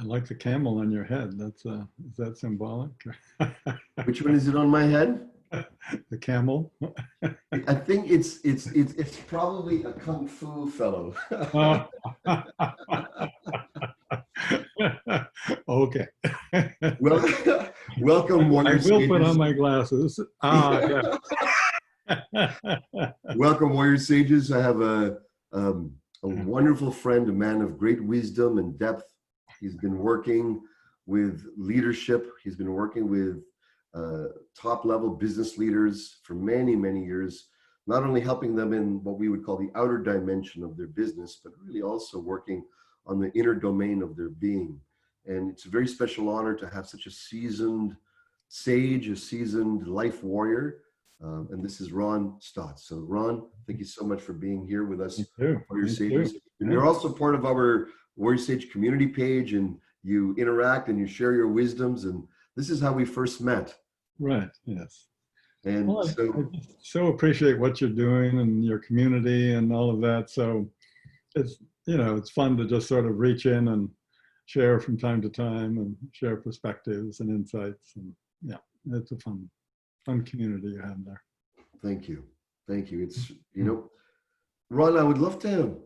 like the camel on your head. That's is that symbolic? Which one is it on my head? The camel. I think it's probably a kung fu fellow. Oh. Okay. Well, welcome, I warrior will put on sages. my glasses. Ah, yeah. Welcome, warrior sages. I have a wonderful friend, a man of great wisdom and depth. He's been working with leadership. He's been working with top-level business leaders for many, many years, not only helping them in what we would call the outer dimension of their business, but really also working on the inner domain of their being. And it's a very special honor to have such a seasoned sage, a seasoned life warrior. And this is Ron Stotts. So Ron, thank you so much for being here with us, Me too. Warrior Me Sages. too. And Yeah. you're also part of our Warrior Sage community page, and you interact and you share your wisdoms. And this is how we first met. Right. Yes. And Well, I so, just so appreciate what you're doing and your community and all of that. So it's, it's fun to just sort of reach in and share from time to time and share perspectives and insights. And yeah, it's a fun community you have there. thank you. Thank you. It's, Ron, I would love to,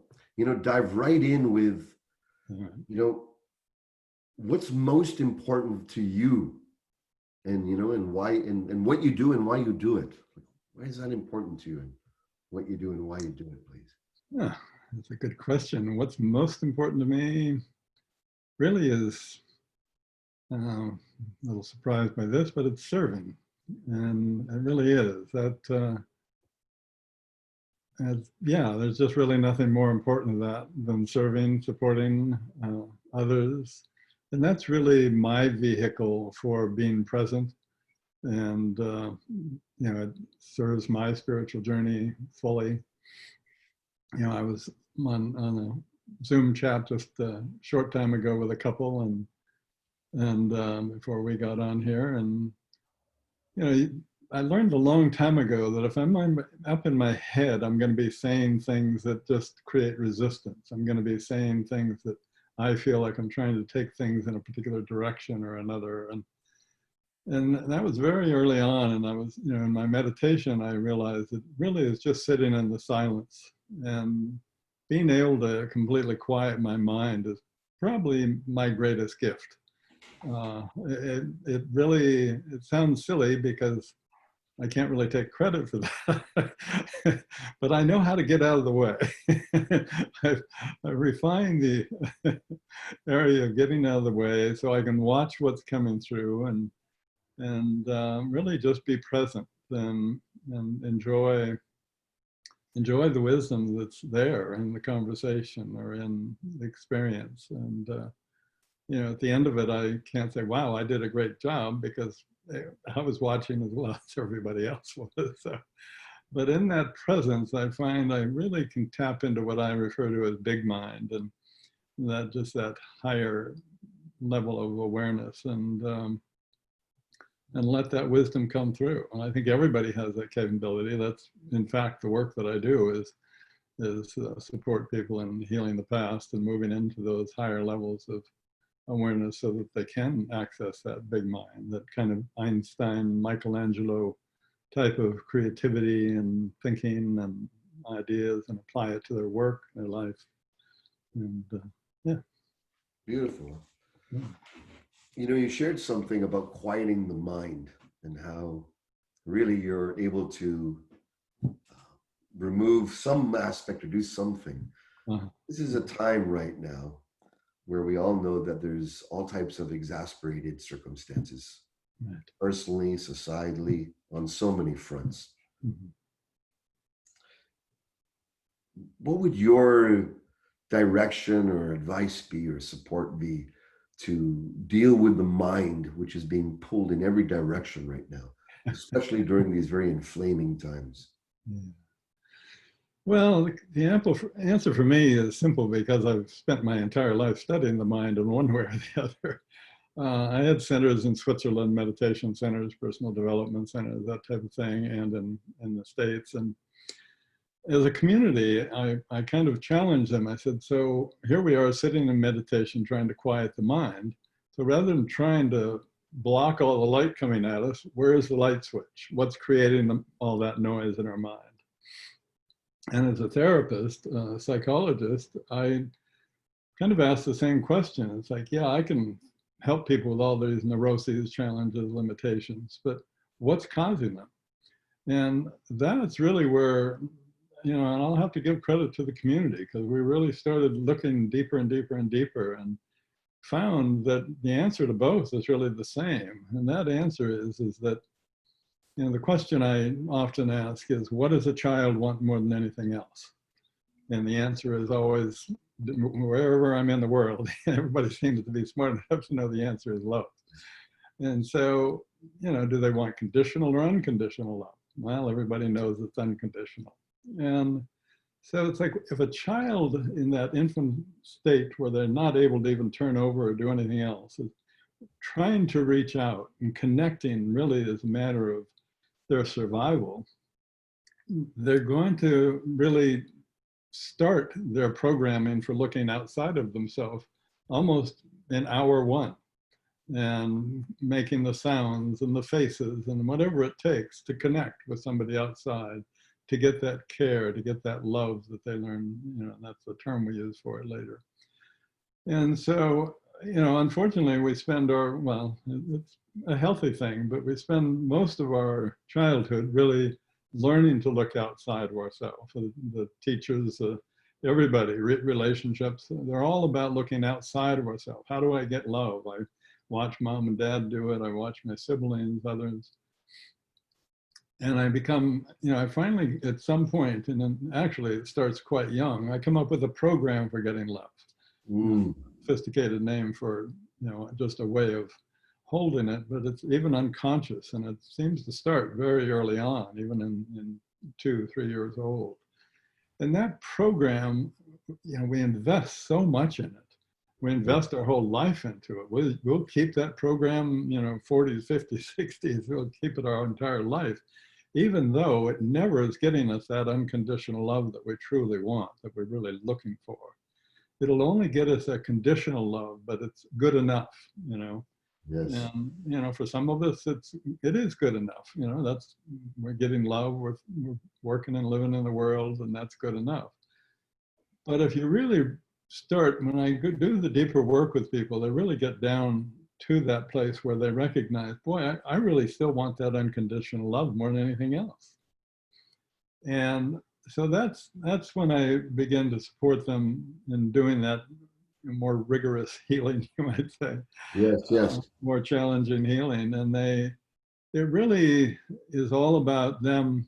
dive right in with, what's most important to you, and and why, and what you do and why you do it. Why is that important to you, and what you do and why you do it, please? Yeah, that's a good question. What's most important to me really is, a little surprised by this, but it's serving. And it really is. Yeah, there's just really nothing more important than that, than serving, supporting others. And that's really my vehicle for being present. And, it serves my spiritual journey fully. I was on a Zoom chat just a short time ago with a couple, and before we got on here, and I learned a long time ago that if I'm up in my head, I'm going to be saying things that just create resistance. I'm going to be saying things that I feel like I'm trying to take things in a particular direction or another. And that was very early on. And I was, in my meditation, I realized it really is just sitting in the silence, and being able to completely quiet my mind is probably my greatest gift. It really sounds silly because I can't really take credit for that, but I know how to get out of the way. I've refined the area of getting out of the way so I can watch what's coming through and really just be present and enjoy the wisdom that's there in the conversation or in the experience. And at the end of it, I can't say, wow, I did a great job, because I was watching as well as everybody else was. So, but in that presence, I find I really can tap into what I refer to as big mind, and that higher level of awareness, and let that wisdom come through. And I think everybody has that capability. That's in fact the work that I do is support people in healing the past and moving into those higher levels of awareness so that they can access that big mind, that kind of Einstein, Michelangelo type of creativity and thinking and ideas, and apply it to their work, their life. And yeah. Beautiful. Yeah. You shared something about quieting the mind and how really you're able to remove some aspect or do something. This is a time right now where we all know that there's all types of exasperated circumstances, right, personally, societally, on so many fronts. Mm-hmm. What would your direction or advice be, or support be, to deal with the mind, which is being pulled in every direction right now, especially during these very inflaming times? Yeah. Well, the answer for me is simple, because I've spent my entire life studying the mind in one way or the other. I had centers in Switzerland, meditation centers, personal development centers, that type of thing, and in the States. And as a community, I kind of challenged them. I said, so here we are sitting in meditation trying to quiet the mind. So rather than trying to block all the light coming at us, where is the light switch? What's creating all that noise in our mind? And as a therapist, psychologist, I kind of asked the same question. It's like, yeah, I can help people with all these neuroses, challenges, limitations, but what's causing them? And that's really where, you know, and I'll have to give credit to the community, because we really started looking deeper and deeper and deeper and found that the answer to both is really the same. And that answer is that, you know, the question I often ask is, what does a child want more than anything else? And the answer is always, wherever I'm in the world, everybody seems to be smart enough to know the answer is love. And so, you know, do they want conditional or unconditional love? Well, everybody knows it's unconditional. And so it's like, if a child in that infant state where they're not able to even turn over or do anything else is trying to reach out and connecting really is a matter of their survival, they're going to really start their programming for looking outside of themselves almost in hour one, and making the sounds and the faces and whatever it takes to connect with somebody outside, to get that care, to get that love that they learn, you know, that's the term we use for it later. And so, you know, unfortunately we spend our, well, it's a healthy thing, but we spend most of our childhood really learning to look outside of ourselves. The teachers, everybody, relationships, they're all about looking outside of ourselves. How do I get love? I watch mom and dad do it. I watch my siblings, others. And I become, you know, I finally, at some point, and then actually it starts quite young, I come up with a program for getting love. Sophisticated name for, you know, just a way of holding it, but it's even unconscious, and it seems to start very early on, even in 2, 3 years old. And that program, you know, we invest so much in it. We invest our whole life into it. We'll keep that program, you know, 40s, 50s, 60s, we'll keep it our entire life, even though it never is getting us that unconditional love that we truly want, that we're really looking for. It'll only get us a conditional love, but it's good enough, you know. Yes. And, you know, for some of us, it is good enough. You know, we're getting love, we're working and living in the world, and that's good enough. But if you really start, when I do the deeper work with people, they really get down to that place where they recognize, boy, I really still want that unconditional love more than anything else. And so that's when I begin to support them in doing that more rigorous healing, you might say. Yes, yes. More challenging healing. And it really is all about them.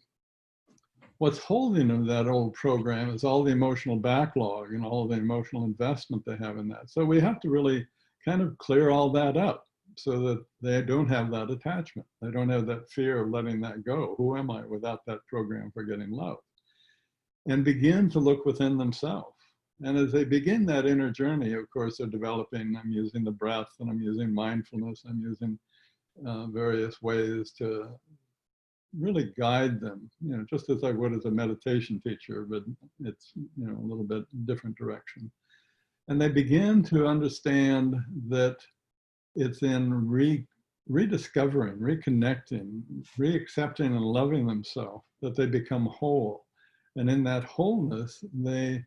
What's holding them, that old program, is all the emotional backlog and all the emotional investment they have in that. So we have to really kind of clear all that up so that they don't have that attachment. They don't have that fear of letting that go. Who am I without that program for getting love? And begin to look within themselves. And as they begin that inner journey, of course, they're developing, I'm using the breath, and I'm using mindfulness, I'm using various ways to really guide them, you know, just as I would as a meditation teacher, but it's, you know, a little bit different direction. And they begin to understand that it's in rediscovering, reconnecting, reaccepting and loving themselves that they become whole. And in that wholeness, they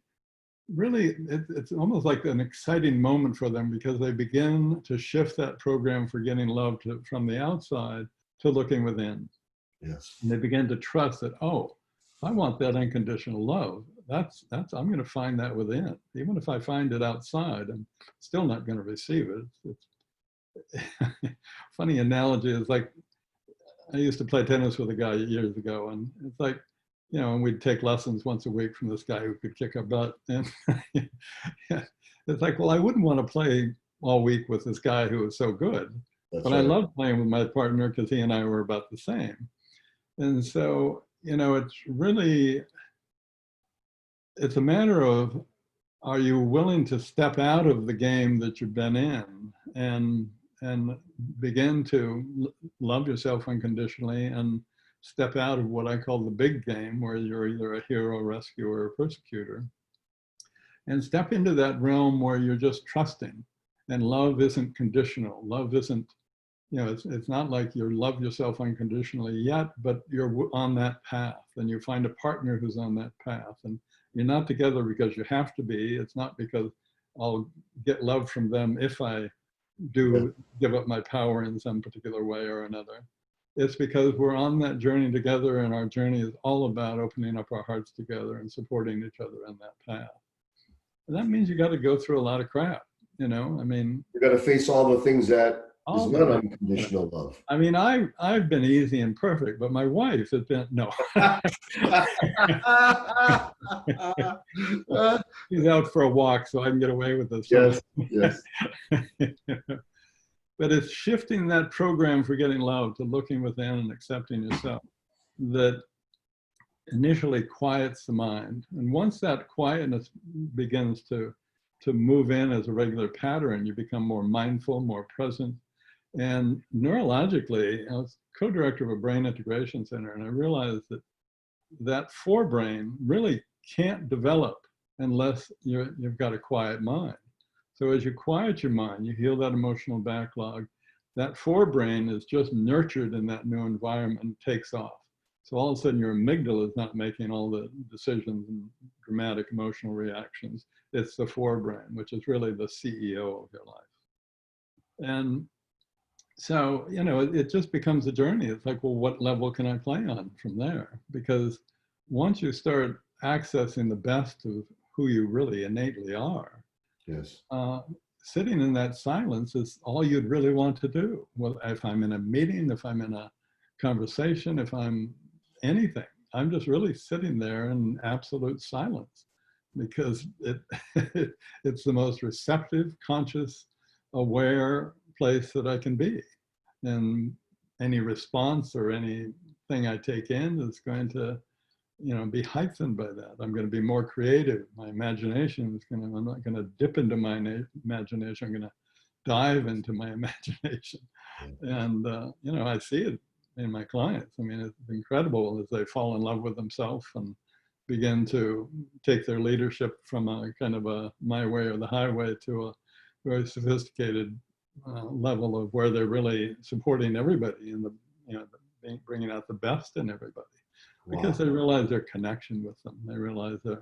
really, it's almost like an exciting moment for them, because they begin to shift that program for getting love from the outside to looking within. Yes. And they begin to trust that, oh, if I want that unconditional love, I'm going to find that within. Even if I find it outside, I'm still not going to receive it. It's funny analogy is like, I used to play tennis with a guy years ago, and it's like, you know, and we'd take lessons once a week from this guy who could kick our butt. And it's like, well, I wouldn't want to play all week with this guy who was so good. But right. I loved playing with my partner because he and I were about the same. And so, you know, it's a matter of, are you willing to step out of the game that you've been in and begin to love yourself unconditionally and step out of what I call the big game, where you're either a hero, rescuer, or persecutor, and step into that realm where you're just trusting. And love isn't conditional. Love isn't, you know, it's not like you love yourself unconditionally yet, but you're on that path, and you find a partner who's on that path. And you're not together because you have to be. It's not because I'll get love from them if I do give up my power in some particular way or another. It's because we're on that journey together, and our journey is all about opening up our hearts together and supporting each other on that path. And that means you got to go through a lot of crap, you know. I mean, You got to face all the things that is all not the, unconditional love. I mean, I've been easy and perfect, but my wife has been, no. She's out for a walk, so I can get away with this. Yes, yes. But it's shifting that program for getting love to looking within and accepting yourself that initially quiets the mind. And once that quietness begins to move in as a regular pattern, you become more mindful, more present. And neurologically, I was co-director of a brain integration center, and I realized that that forebrain really can't develop unless you've got a quiet mind. So as you quiet your mind, you heal that emotional backlog, that forebrain is just nurtured in that new environment and takes off. So all of a sudden your amygdala is not making all the decisions and dramatic emotional reactions. It's the forebrain, which is really the CEO of your life. And so, you know, it just becomes a journey. It's like, well, what level can I play on from there? Because once you start accessing the best of who you really innately are, Yes. Sitting in that silence is all you'd really want to do. Well, if I'm in a meeting, if I'm in a conversation, if I'm anything, I'm just really sitting there in absolute silence, because it's the most receptive, conscious, aware place that I can be. And any response or anything I take in is going to, you know, be heightened by that. I'm going to be more creative. My imagination is going to, I'm not going to dip into my imagination. I'm going to dive into my imagination. And, you know, I see it in my clients. I mean, it's incredible as they fall in love with themselves and begin to take their leadership from a kind of a my way or the highway to a very sophisticated level of where they're really supporting everybody and the, you know, bringing out the best in everybody. Because they realize their connection with them. They realize that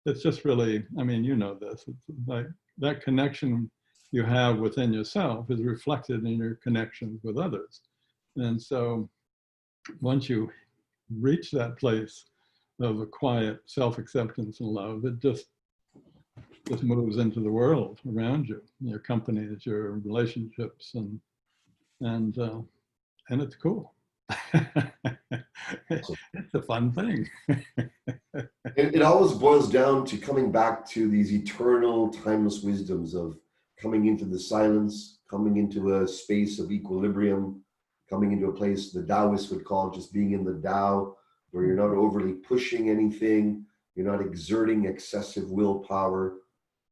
it's just really, I mean, you know this, it's like that connection you have within yourself is reflected in your connections with others. And so once you reach that place of a quiet self-acceptance and love, it just moves into the world around you, your companies, your relationships, and it's cool. It's a fun thing. It always boils down to coming back to these eternal, timeless wisdoms of coming into the silence, coming into a space of equilibrium, coming into a place the Taoists would call just being in the Tao, where you're not overly pushing anything, you're not exerting excessive willpower,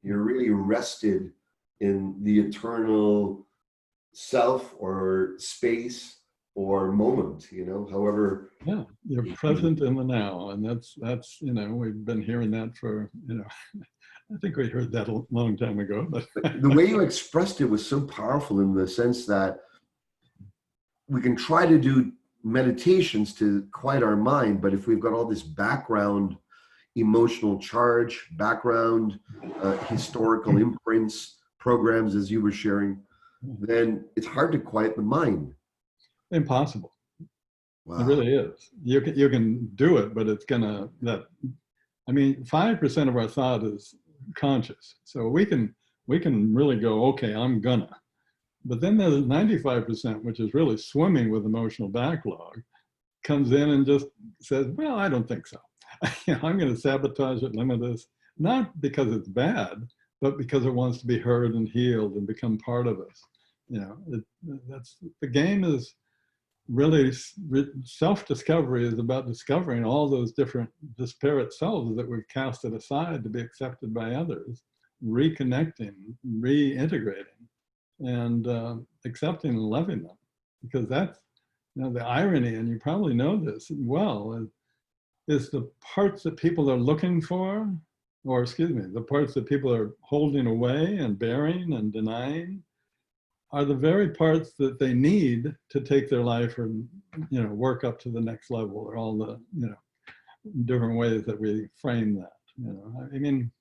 you're really rested in the eternal self or space or moment, you know, however. Yeah, you're present in the now. And that's, you know, we've been hearing that for, you know, I think we heard that a long time ago. But the way you expressed it was so powerful in the sense that we can try to do meditations to quiet our mind, but if we've got all this background emotional charge, background, historical imprints, programs, as you were sharing, then it's hard to quiet the mind. Impossible. Wow. It really is. You can do it, but it's gonna, I mean, 5% of our thought is conscious. So we can really go, okay, I'm gonna. But then there's 95%, which is really swimming with emotional backlog, comes in and just says, well, I don't think so. I'm going to sabotage it, limit this, not because it's bad, but because it wants to be heard and healed and become part of us. You know, that's the game is really self-discovery is about discovering all those different disparate selves that we've casted aside to be accepted by others, reconnecting, reintegrating, and accepting and loving them, because the irony, and you probably know this well, is the parts that people are looking for, or excuse me, the parts that people are holding away and bearing and denying, are the very parts that they need to take their life and, work up to the next level, or all the, different ways that we frame that. I mean,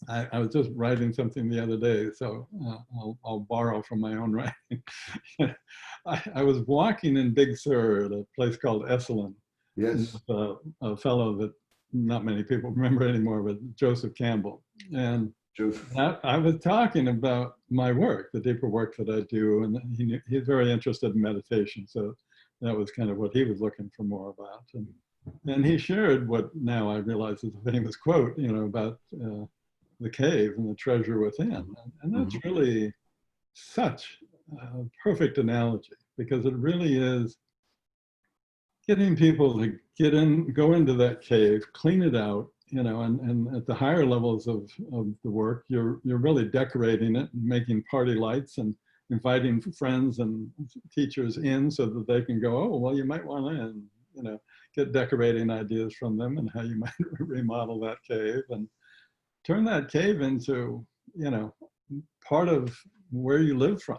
I was just writing something the other day, so I'll borrow from my own writing. I was walking in Big Sur at a place called Esalen. Yes. A fellow that not many people remember anymore, but Joseph Campbell. And I was talking about my work, the deeper work that I do, and he's very interested in meditation. So that was kind of what he was looking for more about. And he shared what now I realize is a famous quote, about the cave and the treasure within. And that's really such a perfect analogy, because it really is getting people to go into that cave, clean it out, and at the higher levels of the work, you're really decorating it and making party lights and inviting friends and teachers in so that they can go, oh, well, you might want to, get decorating ideas from them and how you might remodel that cave and turn that cave into, part of where you live from,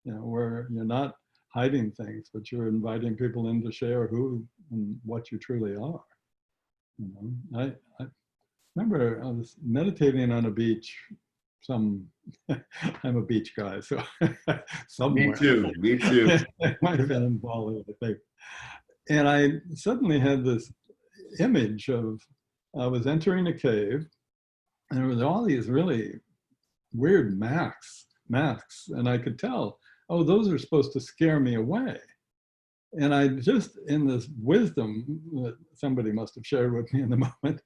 where you're not hiding things, but you're inviting people in to share who and what you truly are. I remember I was meditating on a beach. I'm a beach guy, so somewhere. Me too. It might have been in Bali, I think. And I suddenly had this image of, I was entering a cave, and there was all these really weird masks, and I could tell, oh, those are supposed to scare me away. And I just, in this wisdom that somebody must have shared with me in the moment,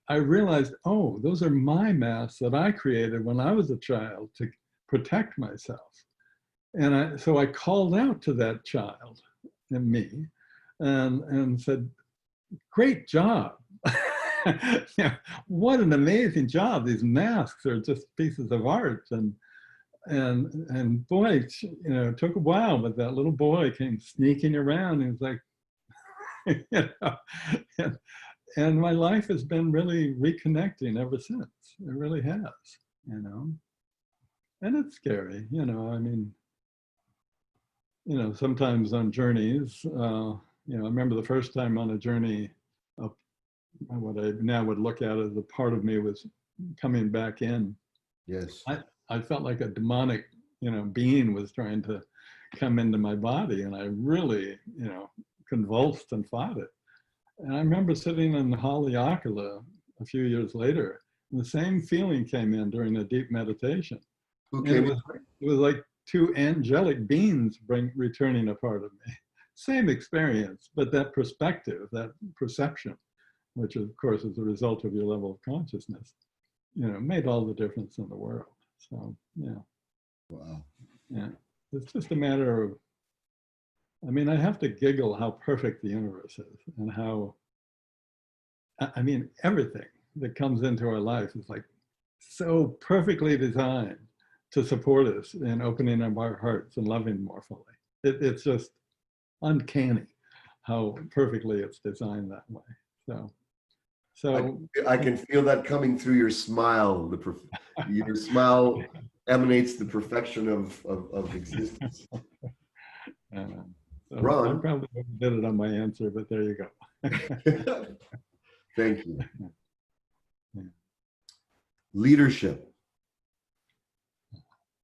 I realized, oh, those are my masks that I created when I was a child to protect myself. And so I called out to that child in me and said, great job. What an amazing job. These masks are just pieces of art. And boy, it took a while, but that little boy came sneaking around. He was like, and my life has been really reconnecting ever since. It really has, and it's scary, I mean, sometimes on journeys, I remember the first time on a journey up, what I now would look at as a part of me was coming back in. Yes. I felt like a demonic, being was trying to come into my body, and I really, convulsed and fought it. And I remember sitting in Haleakala a few years later, and the same feeling came in during a deep meditation. It was like two angelic beings returning a part of me. Same experience, but that perspective, that perception, which of course is the result of your level of consciousness, made all the difference in the world. So, yeah. Wow. Yeah. It's just a matter of, I mean, I have to giggle how perfect the universe is, and how, I mean, everything that comes into our life is like so perfectly designed to support us in opening up our hearts and loving more fully. It's just uncanny how perfectly it's designed that way. So I can feel that coming through your smile. Your smile emanates the perfection of existence. So Ron, I probably did it on my answer, but there you go. Thank you. Leadership.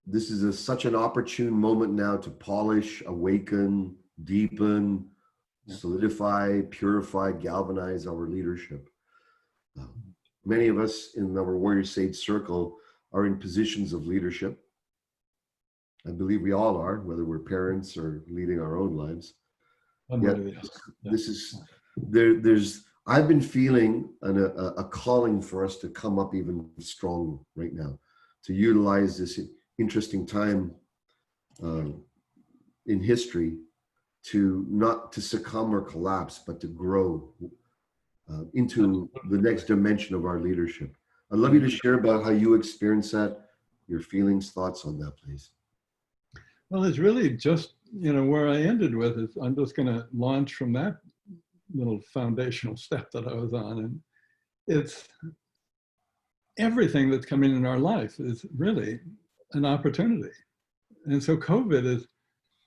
This is such an opportune moment now to polish, awaken, deepen, solidify, purify, galvanize our leadership. Many of us in our Warrior Sage circle are in positions of leadership. I believe we all are, whether we're parents or leading our own lives. I've been feeling a calling for us to come up even stronger right now, to utilize this interesting time in history to not to succumb or collapse, but to grow into the next dimension of our leadership. I'd love you to share about how you experience that, your feelings, thoughts on that, please. Well, it's really just, where I ended with is I'm just going to launch from that little foundational step that I was on. And it's everything that's coming in our life is really an opportunity. And so COVID is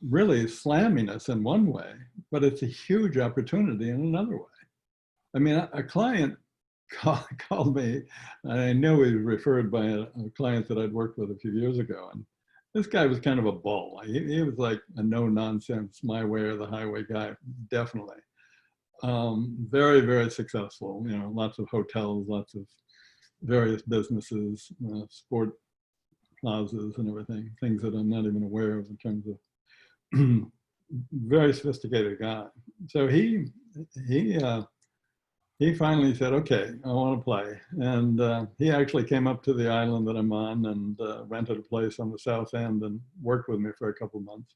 really slamming us in one way, but it's a huge opportunity in another way. I mean, a client called me, and I know he was referred by a client that I'd worked with a few years ago. And this guy was kind of a bull. He was like a no nonsense, my way or the highway guy, definitely. Very, very successful, lots of hotels, lots of various businesses, sport plazas and everything, things that I'm not even aware of in terms of very sophisticated guy. So he finally said, okay, I want to play. And he actually came up to the island that I'm on and rented a place on the south end and worked with me for a couple of months.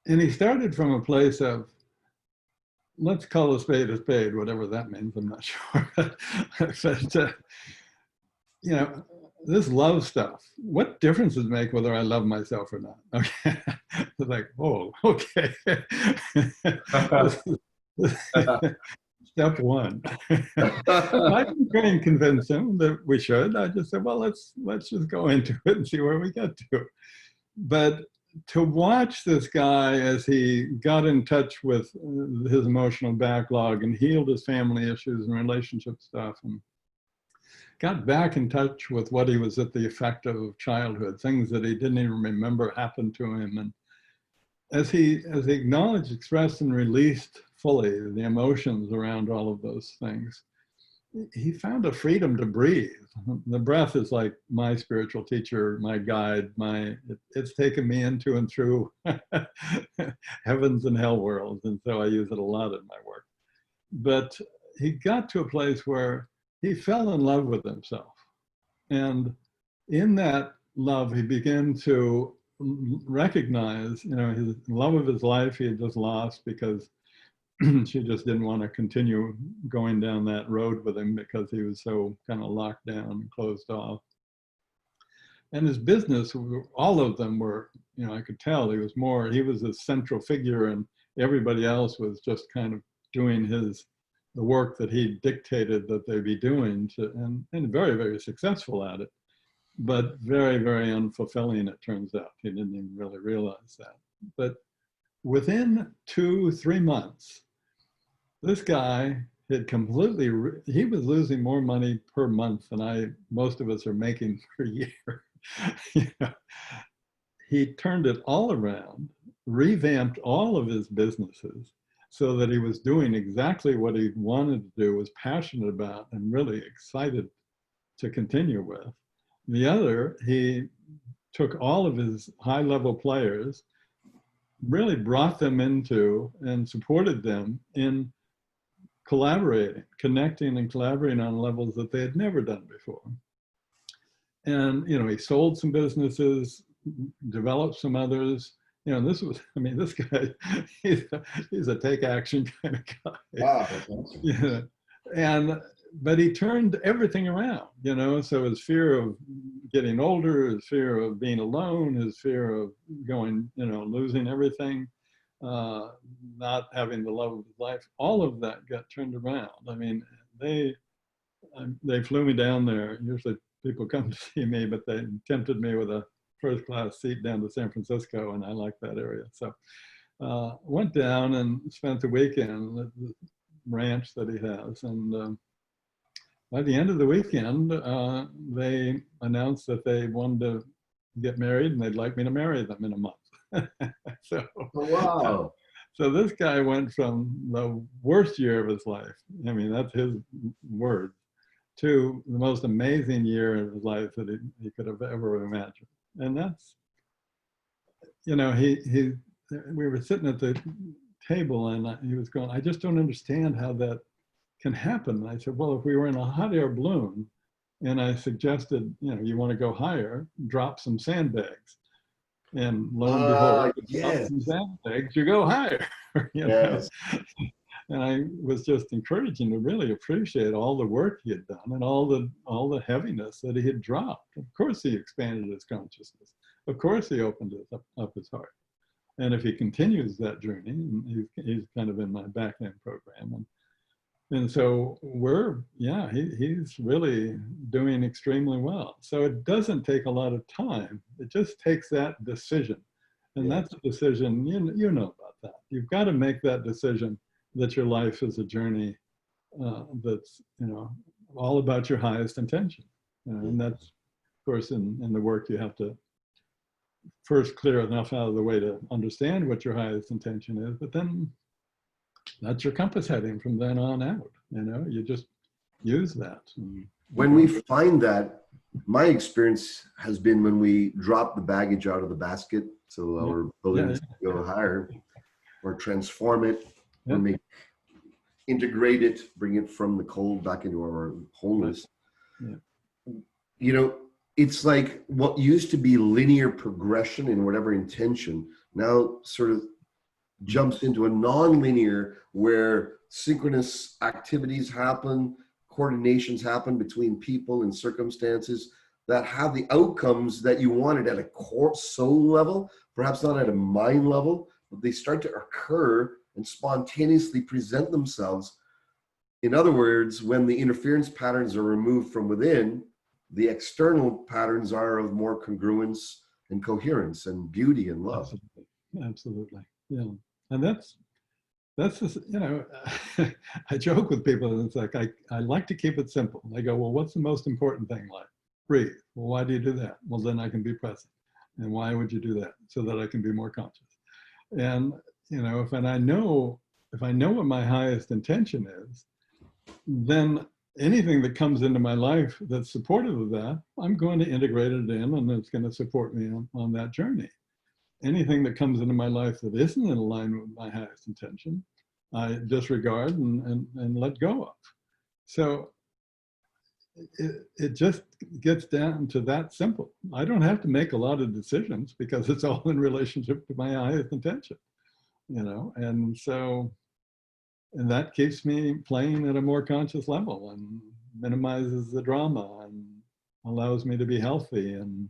And he started from a place of, let's call a spade, whatever that means, I'm not sure. But this love stuff, what difference does it make whether I love myself or not? Okay. It's like, oh, okay. Step one. I didn't try and convince him that we should. I just said, well, let's just go into it and see where we get to. But to watch this guy as he got in touch with his emotional backlog and healed his family issues and relationship stuff and got back in touch with what he was at the effect of childhood, things that he didn't even remember happened to him. And as he acknowledged, expressed, and released fully the emotions around all of those things, he found a freedom to breathe. The breath is like my spiritual teacher, my guide, it's taken me into and through heavens and hell worlds. And so I use it a lot in my work. But he got to a place where he fell in love with himself. And in that love, he began to recognize, his love of his life he had just lost because she just didn't want to continue going down that road with him because he was so kind of locked down and closed off. And his business, all of them were, I could tell he was a central figure and everybody else was just kind of doing the work that he dictated that they be doing and very, very successful at it, but very, very unfulfilling, it turns out. He didn't even really realize that. But within 2-3 months, this guy had completely, he was losing more money per month than most of us are making per year. He turned it all around, revamped all of his businesses so that he was doing exactly what he wanted to do, was passionate about, and really excited to continue with. The other, he took all of his high-level players, really brought them into and supported them in collaborating, connecting and collaborating on levels that they had never done before. And, he sold some businesses, developed some others. This guy, he's a take action kind of guy. Wow, that's awesome. But he turned everything around, so his fear of getting older, his fear of being alone, his fear of going, losing everything, not having the love of his life, all of that got turned around. I mean, they flew me down there. Usually people come to see me, but they tempted me with a first-class seat down to San Francisco, and I like that area. So went down and spent the weekend at the ranch that he has. And by the end of the weekend, they announced that they wanted to get married and they'd like me to marry them in a month. Wow. So this guy went from the worst year of his life, that's his word, to the most amazing year of his life that he could have ever imagined. And that's, we were sitting at the table and he was going, I just don't understand how that can happen. And I said, well, if we were in a hot air balloon and I suggested, you want to go higher, drop some sandbags. And lo and behold, yes. some sandbags, you go higher. Yes. And I was just encouraging to really appreciate all the work he had done and all the heaviness that he had dropped. Of course, he expanded his consciousness. of course he opened up his heart. And if he continues that journey, and he's kind of in my back end program, and so he's really doing extremely well. So it doesn't take a lot of time. It just takes that decision. And that's a decision, you know about that. You've got to make that decision that your life is a journey that's, all about your highest intention. And that's, of course, in the work you have to first clear enough out of the way to understand what your highest intention is, but then that's your compass heading from then on out. You just use that. When we find that, my experience has been when we drop the baggage out of the basket, so our balloons go higher, or transform it, or integrate it, bring it from the cold back into our wholeness. It's like what used to be linear progression in whatever intention now sort of jumps into a non-linear, where synchronous activities happen, coordinations happen between people and circumstances that have the outcomes that you wanted at a core soul level, perhaps not at a mind level, but they start to occur and spontaneously present themselves. In other words, when the interference patterns are removed from within, the external patterns are of more congruence and coherence and beauty and love. Absolutely. Yeah. And that's just, I joke with people, and it's like, I like to keep it simple. They go, well, what's the most important thing? Like, breathe. Well, why do you do that? Well, then I can be present. And why would you do that? So that I can be more conscious. And, if I know what my highest intention is, then anything that comes into my life that's supportive of that, I'm going to integrate it in, and it's going to support me on that journey. Anything that comes into my life that isn't in alignment with my highest intention, I disregard and let go of. So it just gets down to that simple. I don't have to make a lot of decisions because it's all in relationship to my highest intention, and so, and that keeps me playing at a more conscious level and minimizes the drama and allows me to be healthy and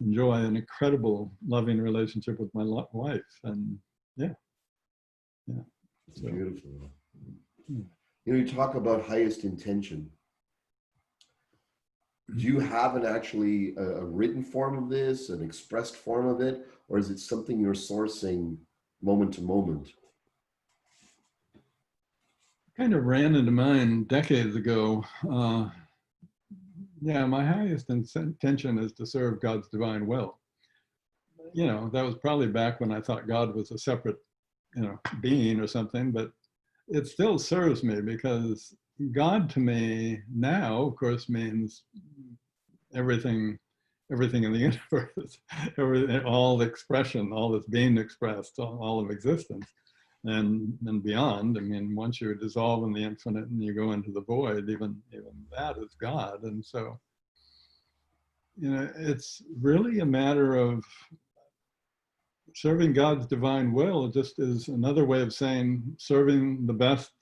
enjoy an incredible loving relationship with my wife. And It's beautiful. You talk about highest intention. Do you have a written form of this, an expressed form of it, or is it something you're sourcing moment to moment? Kind of ran into mind decades ago. My highest intention is to serve God's divine will. That was probably back when I thought God was a separate, being or something, but it still serves me, because God to me now, of course, means everything in the universe, all the expression, all that's being expressed, all of existence. And beyond. I mean, once you dissolve in the infinite and you go into the void, even that is God. And so, it's really a matter of serving God's divine will. It just is another way of saying serving the best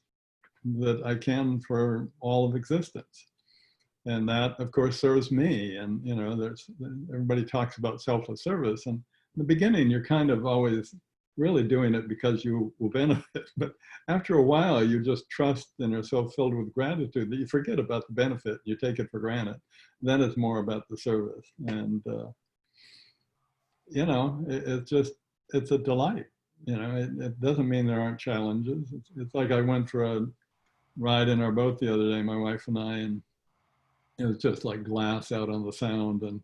that I can for all of existence. And that, of course, serves me. And, everybody talks about selfless service. And in the beginning, you're kind of always really doing it because you will benefit. But after a while, you just trust and are so filled with gratitude that you forget about the benefit. You take it for granted. Then it's more about the service. And, it's a delight. It doesn't mean there aren't challenges. It's like I went for a ride in our boat the other day, my wife and I, and it was just like glass out on the Sound, and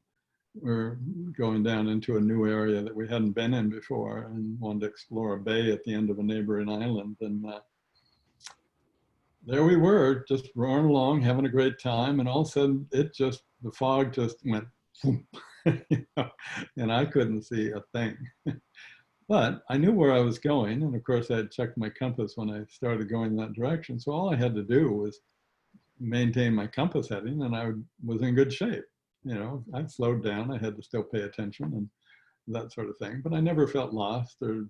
we're going down into a new area that we hadn't been in before, and wanted to explore a bay at the end of a neighboring island. And there we were, just roaring along, having a great time, and all of a sudden, the fog just went, and I couldn't see a thing. But I knew where I was going, and of course, I had checked my compass when I started going that direction. So all I had to do was maintain my compass heading, and I was in good shape. I slowed down. I had to still pay attention and that sort of thing, but I never felt lost or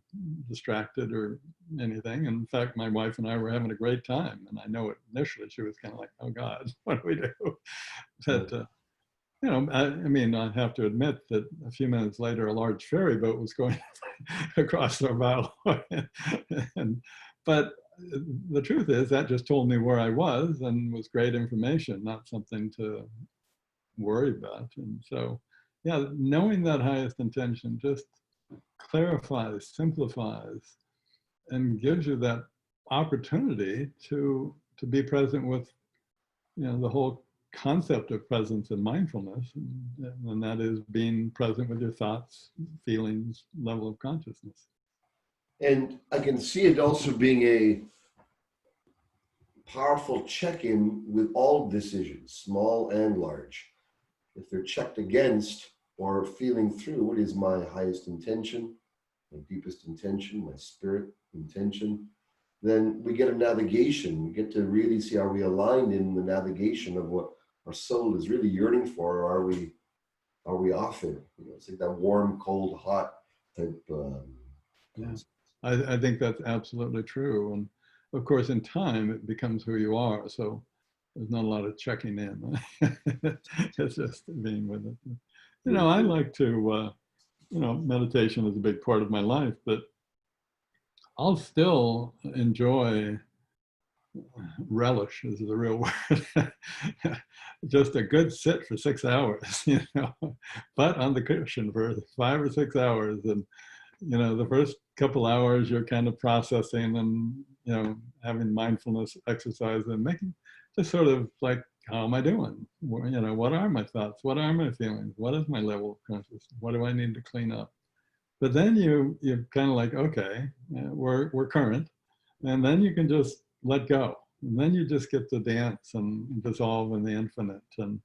distracted or anything. And in fact, my wife and I were having a great time. And I know initially she was kind of like, oh God, what do we do? But I mean, I have to admit that a few minutes later, a large ferry boat was going across our bow. and, but the truth is that just told me where I was and was great information, not something to worry about. And so, yeah, knowing that highest intention just clarifies, simplifies, and gives you that opportunity to be present with, the whole concept of presence and mindfulness, and that is being present with your thoughts, feelings, level of consciousness. And I can see it also being a powerful check-in with all decisions, small and large. If they're checked against or feeling through, what is my highest intention, my deepest intention, my spirit intention, then we get a navigation. We get to really see, are we aligned in the navigation of what our soul is really yearning for, or are we off it? It's like that warm, cold, hot type. Yeah, I think that's absolutely true. And of course, in time, it becomes who you are. So there's not a lot of checking in. It's just being with it. I like to, meditation is a big part of my life, but I'll still enjoy, relish is the real word, just a good sit for 6 hours, but on the cushion for 5 or 6 hours. And, the first couple hours you're kind of processing and, having mindfulness exercise and making just sort of like, how am I doing? What are my thoughts? What are my feelings? What is my level of consciousness? What do I need to clean up? But then you're kind of like, okay, we're current, and then you can just let go, and then you just get to dance and dissolve in the infinite. And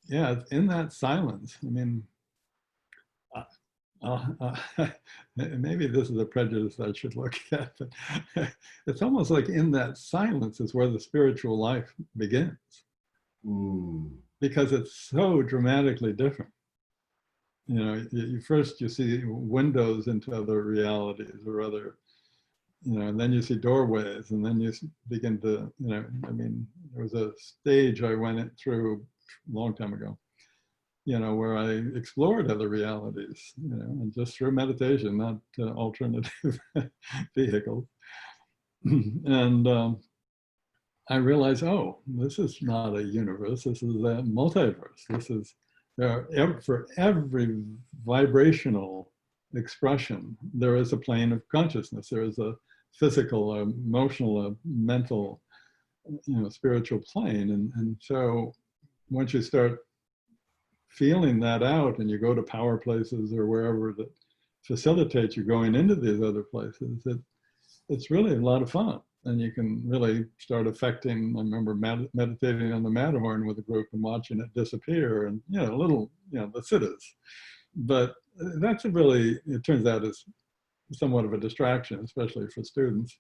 yeah, it's in that silence. I mean, maybe this is a prejudice I should look at, but it's almost like in that silence is where the spiritual life begins, because it's so dramatically different. First you see windows into other realities or other, and then you see doorways, and then you begin to, I mean, there was a stage I went through a long time ago, where I explored other realities, and just through meditation, not alternative vehicles. And I realized, oh, this is not a universe, this is a multiverse. This is, for every vibrational expression, there is a plane of consciousness. There is a physical, emotional, mental, spiritual plane. And so once you start feeling that out and you go to power places or wherever that facilitates you going into these other places, it's really a lot of fun. And you can really start affecting. I remember meditating on the Matterhorn with a group and watching it disappear, and little, the siddhas. But that's it turns out is somewhat of a distraction, especially for students.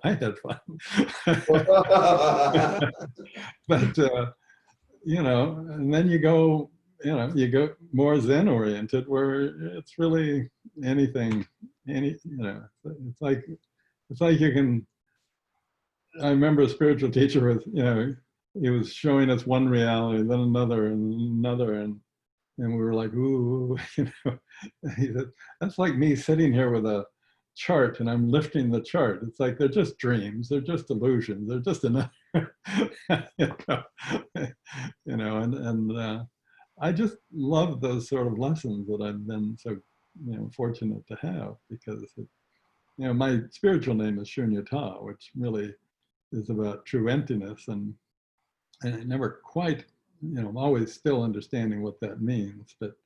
I had fun. But and then you go more Zen oriented, where it's really anything, it's like you can. I remember a spiritual teacher was, he was showing us one reality, then another and another, and we were like, ooh, He said, that's like me sitting here with a chart and I'm lifting the chart. It's like they're just dreams, they're just illusions, they're just another, and I just love those sort of lessons that I've been so, fortunate to have, because my spiritual name is Shunyata, which really is about true emptiness, and I never quite, I'm always still understanding what that means, but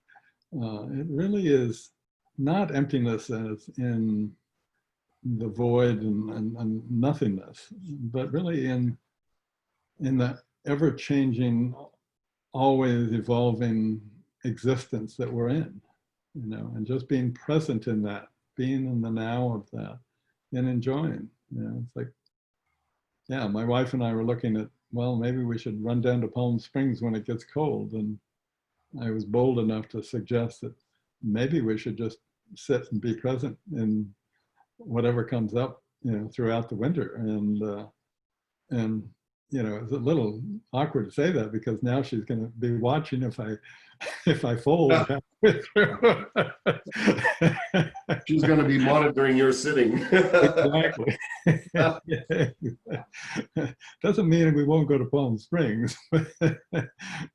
it really is not emptiness as in the void and nothingness, but really in the ever-changing, always evolving existence that we're in, and just being present in that, being in the now of that, and enjoying. It's like, yeah, my wife and I were looking at, well, maybe we should run down to Palm Springs when it gets cold. And I was bold enough to suggest that maybe we should just sit and be present in whatever comes up, throughout the winter. And you know, it's a little awkward to say that because now she's going to be watching if I fold halfway through. She's going to be monitoring your sitting. Exactly. Doesn't mean we won't go to Palm Springs.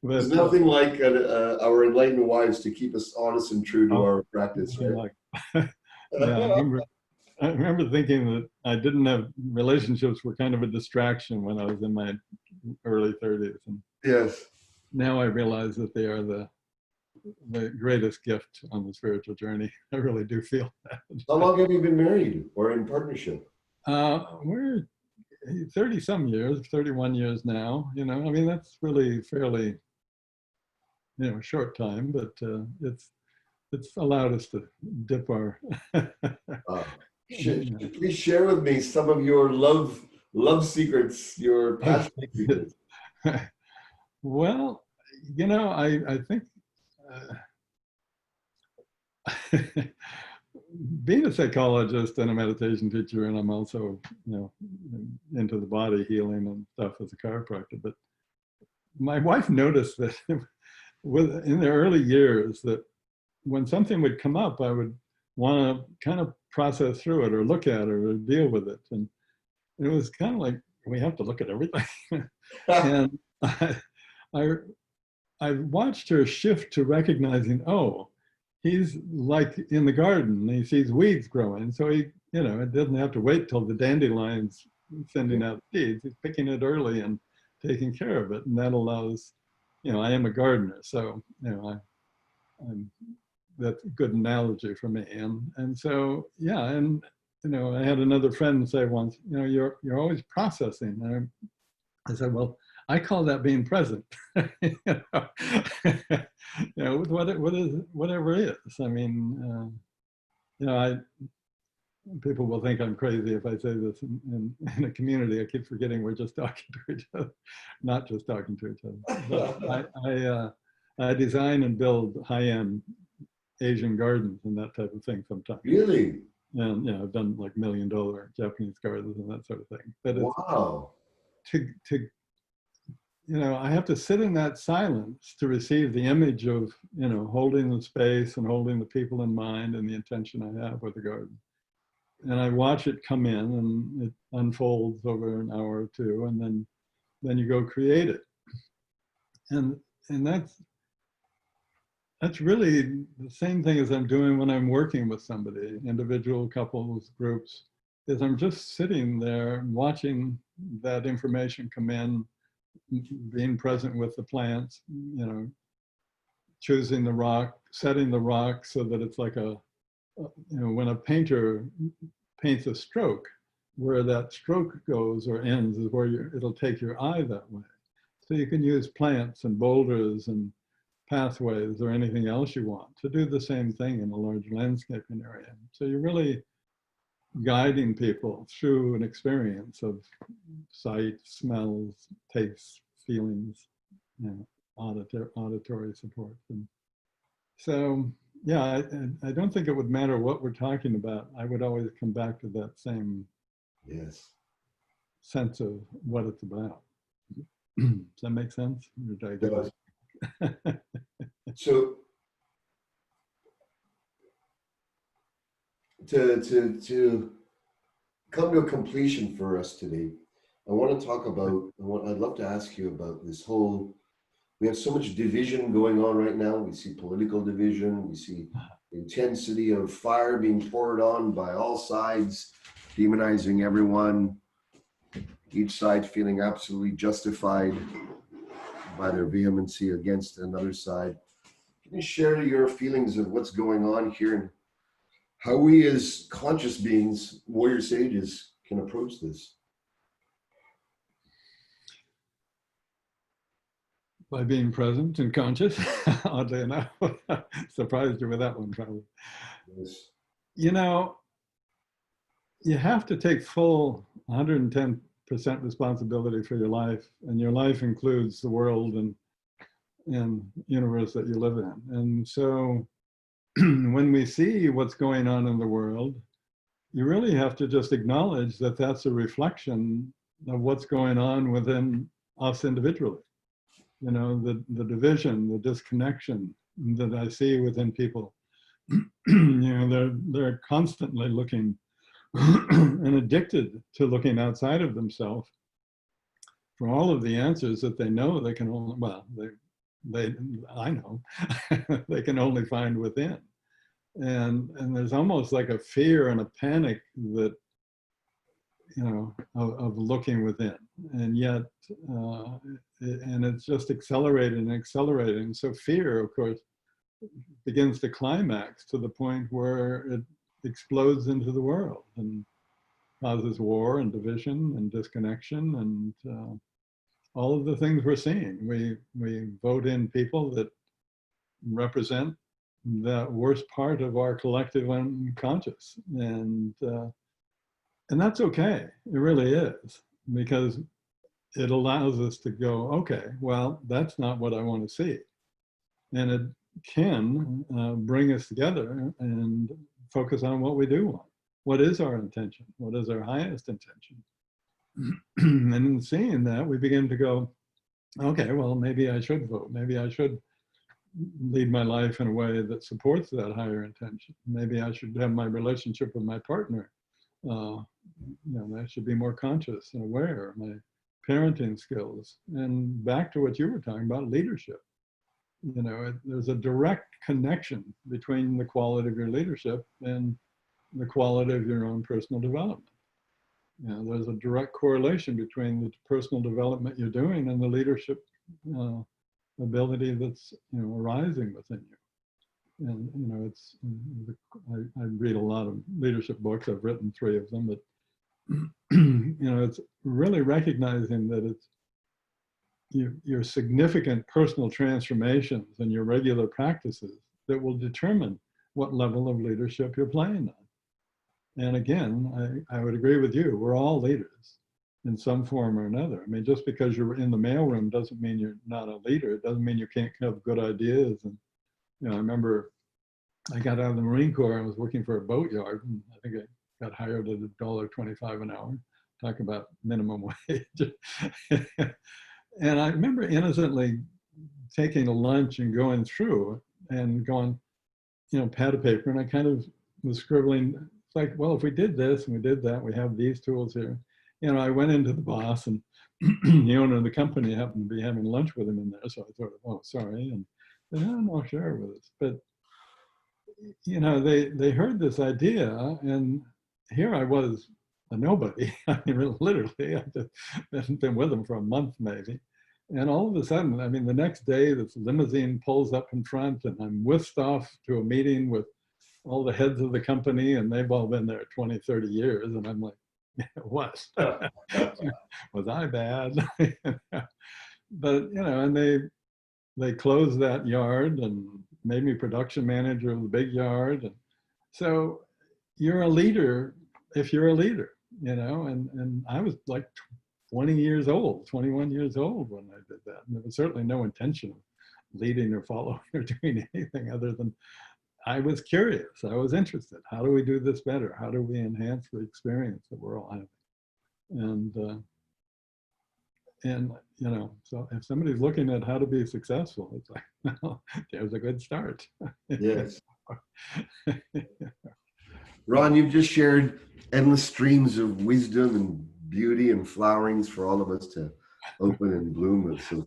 There's nothing like our enlightened wives to keep us honest and true to our practice, right? Yeah, I remember thinking that I didn't have relationships were kind of a distraction when I was in my early 30s. And yes. now I realize that they are the greatest gift on the spiritual journey. I really do feel that. How long have you been married or in partnership? We're 30 some years, 31 years now. You know, I mean, that's really fairly, you know, short time, but it's allowed us to dip our. Please share with me some of your love secrets, your passion secrets. Well, you know, I think being a psychologist and a meditation teacher, and I'm also, you know, into the body healing and stuff as a chiropractor, but my wife noticed that in the early years that when something would come up, I would want to kind of process through it or look at it or deal with it. And it was kind of like, we have to look at everything. And I watched her shift to recognizing, oh, he's like in the garden, he sees weeds growing. So he, you know, it doesn't have to wait till the dandelions sending out seeds. He's picking it early and taking care of it. And that allows, you know, I am a gardener. So, you know, that's a good analogy for me. And so, yeah. And, you know, I had another friend say once, you know, you're always processing. And I said, well, I call that being present. You know, you know, with whatever it is. I mean, you know, people will think I'm crazy if I say this in a community. I keep forgetting we're just talking to each other, not just talking to each other. But I design and build high-end Asian gardens and that type of thing sometimes. Really? And, you know, I've done like $1 million Japanese gardens and that sort of thing. But wow. To you know, I have to sit in that silence to receive the image of, you know, holding the space and holding the people in mind and the intention I have with the garden. And I watch it come in and it unfolds over an hour or two, and then you go create it. And that's really the same thing as I'm doing when I'm working with somebody, individual, couples, groups, is I'm just sitting there watching that information come in, being present with the plants, you know, choosing the rock, setting the rock so that it's like you know, when a painter paints a stroke, where that stroke goes or ends is where it'll take your eye that way. So you can use plants and boulders and pathways or anything else you want to do the same thing in a large landscaping area. So you're really guiding people through an experience of sight, smells, tastes, feelings, you know, auditory support. And so, yeah, I don't think it would matter what we're talking about. I would always come back to that same sense of what it's about. Does that make sense? Or did I get So to come to a completion for us today, I want to talk about, I'd love to ask you about this whole, we have so much division going on right now. We see political division, we see intensity of fire being poured on by all sides, demonizing everyone, each side feeling absolutely justified by their vehemency against another side. Can you share your feelings of what's going on here and how we as conscious beings, warrior sages, can approach this? By being present and conscious, oddly enough. Surprised you with that one, probably. Yes. You know, you have to take full 110% responsibility for your life, and your life includes the world and universe that you live in. And so when we see what's going on in the world, you really have to just acknowledge that that's a reflection of what's going on within us individually. You know, the division, the disconnection that I see within people. You know, they're constantly looking and addicted to looking outside of themselves for all of the answers that they know they can only, well, I know, they can only find within. And there's almost like a fear and a panic that, you know, of looking within. And yet, and it's just accelerating and accelerating. So fear, of course, begins to climax to the point where it explodes into the world and causes war and division and disconnection and all of the things we're seeing. We vote in people that represent the worst part of our collective unconscious, and that's okay. It really is, because it allows us to go, okay, well, that's not what I want to see, and it can bring us together and focus on what we do want. What is our intention? What is our highest intention? And in seeing that, we begin to go, okay, well, maybe I should vote. Maybe I should lead my life in a way that supports that higher intention. Maybe I should have my relationship with my partner. You know, I should be more conscious and aware of my parenting skills. And back to what you were talking about, leadership. You know, there's a direct connection between the quality of your leadership and the quality of your own personal development. You know, there's a direct correlation between the personal development you're doing and the leadership ability that's, you know, arising within you. And, you know, it's, I read a lot of leadership books. I've written 3 of them, but, you know, it's really recognizing that it's your significant personal transformations and your regular practices that will determine what level of leadership you're playing on. And again, I would agree with you. We're all leaders in some form or another. I mean, just because you're in the mailroom doesn't mean you're not a leader. It doesn't mean you can't have good ideas. And, you know, I remember I got out of the Marine Corps. I was working for a boatyard, and I think I got hired at $1.25 an hour. Talk about minimum wage. And I remember innocently taking a lunch and going through and going, you know, pad of paper, and I kind of was scribbling. It's like, well, if we did this and we did that, we have these tools here. You know, I went into the boss, and the owner of the company happened to be having lunch with him in there. So I thought, oh, sorry. And they said, oh, no, share with us. But, you know, they heard this idea, and here I was, a nobody. I mean, literally, I just been with them for a month maybe. And all of a sudden, I mean, the next day, this limousine pulls up in front, and I'm whisked off to a meeting with all the heads of the company, and they've all been there 20, 30 years. And I'm like, what? Was I bad? But, you know, and they closed that yard and made me production manager of the big yard. And so you're a leader if you're a leader, you know, and I was like 20 years old, 21 years old when I did that. And there was certainly no intention of leading or following or doing anything other than I was curious. I was interested. How do we do this better? How do we enhance the experience that we're all having? And you know, so if somebody's looking at how to be successful, it's like, well, there's a good start. Yes. Ron, you've just shared endless streams of wisdom and beauty and flowerings for all of us to open and bloom with. So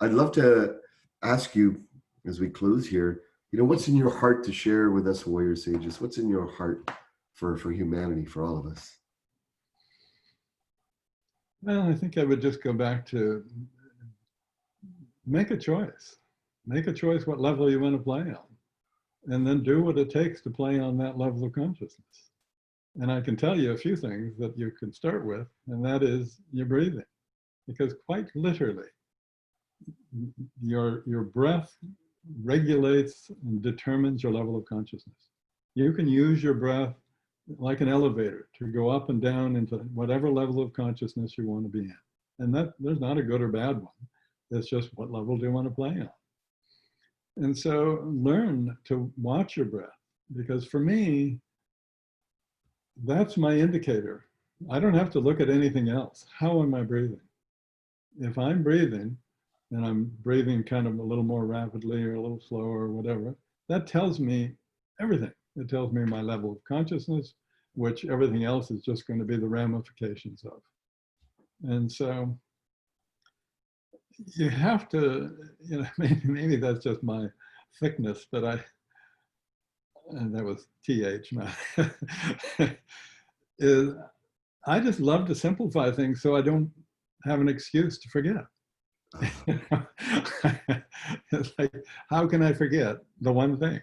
I'd love to ask you, as we close here, you know, what's in your heart to share with us warrior sages? What's in your heart for humanity, for all of us? Well, I think I would just go back to make a choice. Make a choice what level you want to play on, and then do what it takes to play on that level of consciousness. And I can tell you a few things that you can start with, and that is your breathing. Because quite literally, your breath regulates and determines your level of consciousness. You can use your breath like an elevator to go up and down into whatever level of consciousness you want to be in. And that there's not a good or bad one. It's just what level do you want to play on? And so learn to watch your breath, because for me, that's my indicator I don't have to look at anything else. How am I breathing? If I'm breathing, and I'm breathing kind of a little more rapidly or a little slower or whatever, that tells me everything. It tells me my level of consciousness, which everything else is just going to be the ramifications of. And so you have to, maybe that's just my thickness, but and that was TH, is I just love to simplify things so I don't have an excuse to forget. It's like, how can I forget the one thing?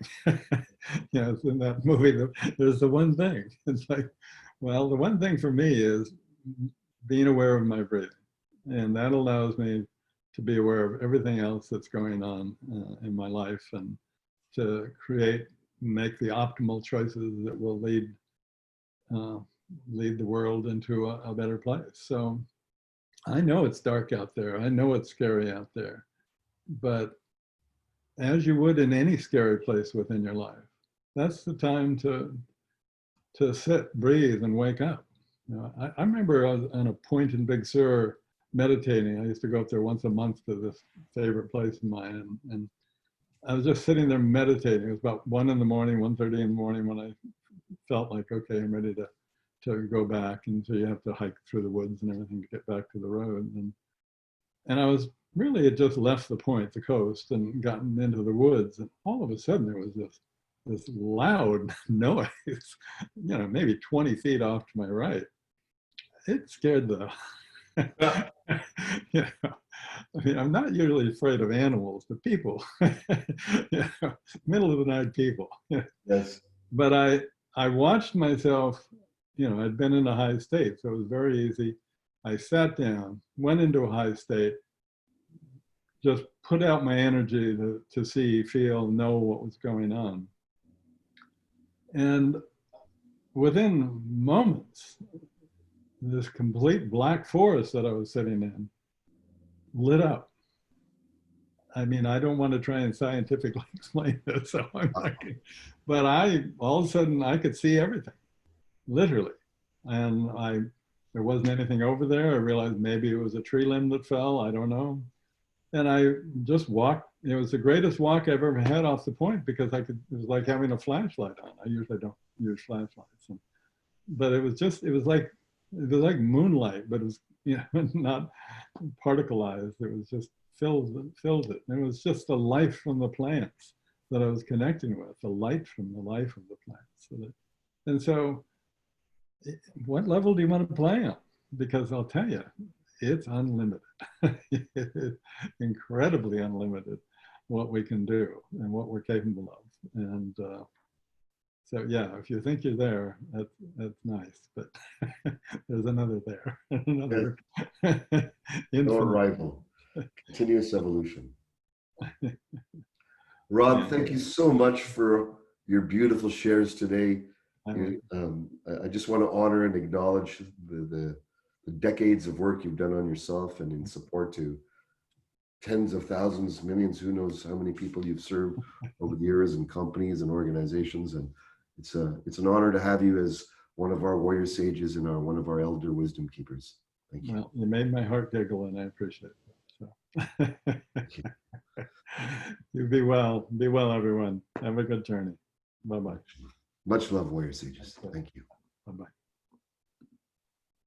It's in that movie, there's the one thing. It's like, well, the one thing for me is being aware of my breathing. And that allows me to be aware of everything else that's going on in my life, and to make the optimal choices that will lead the world into a better place. So I know it's dark out there. I know it's scary out there. But as you would in any scary place within your life, that's the time to sit, breathe, and wake up. I remember I was on a point in Big Sur meditating. I used to go up there once a month to this favorite place of mine. And I was just sitting there meditating. It was about 1 in the morning, 1:30 in the morning, when I felt like, okay, I'm ready to go back. And so you have to hike through the woods and everything to get back to the road. And I was really had just left the point, the coast, and gotten into the woods. And all of a sudden there was this loud noise, maybe 20 feet off to my right. It scared the, I mean, I'm not usually afraid of animals, but people, middle of the night people. Yes. But I watched myself, I'd been in a high state, so it was very easy. I sat down, went into a high state, just put out my energy to see, feel, know what was going on. And within moments, this complete black forest that I was sitting in lit up. I mean, I don't want to try and scientifically explain this, so I'm not, but all of a sudden I could see everything, literally. And there wasn't anything over there. I realized maybe it was a tree limb that fell, I don't know. And I just walked. It was the greatest walk I've ever had off the point, because it was like having a flashlight on. I usually don't use flashlights. But it was like moonlight, but it was, not particleized. It was just filled it. And it was just the life from the plants that I was connecting with, the light from the life of the plants. And so what level do you want to play on? Because I'll tell you, it's unlimited. It's incredibly unlimited what we can do and what we're capable of. And so, yeah, if you think you're there, that's nice, but there's another there, another No infinite. rival. Continuous evolution. Ron, thank you so much for your beautiful shares today. I just want to honor and acknowledge the decades of work you've done on yourself and in support to tens of thousands, millions, who knows how many people you've served over the years, and companies and organizations. And it's an honor to have you as one of our warrior sages and one of our elder wisdom keepers. Thank you. Well, you made my heart giggle, and I appreciate it. So. You be well. Be well, everyone. Have a good journey. Bye-bye. Much love, warrior sages. Thank you. Bye-bye.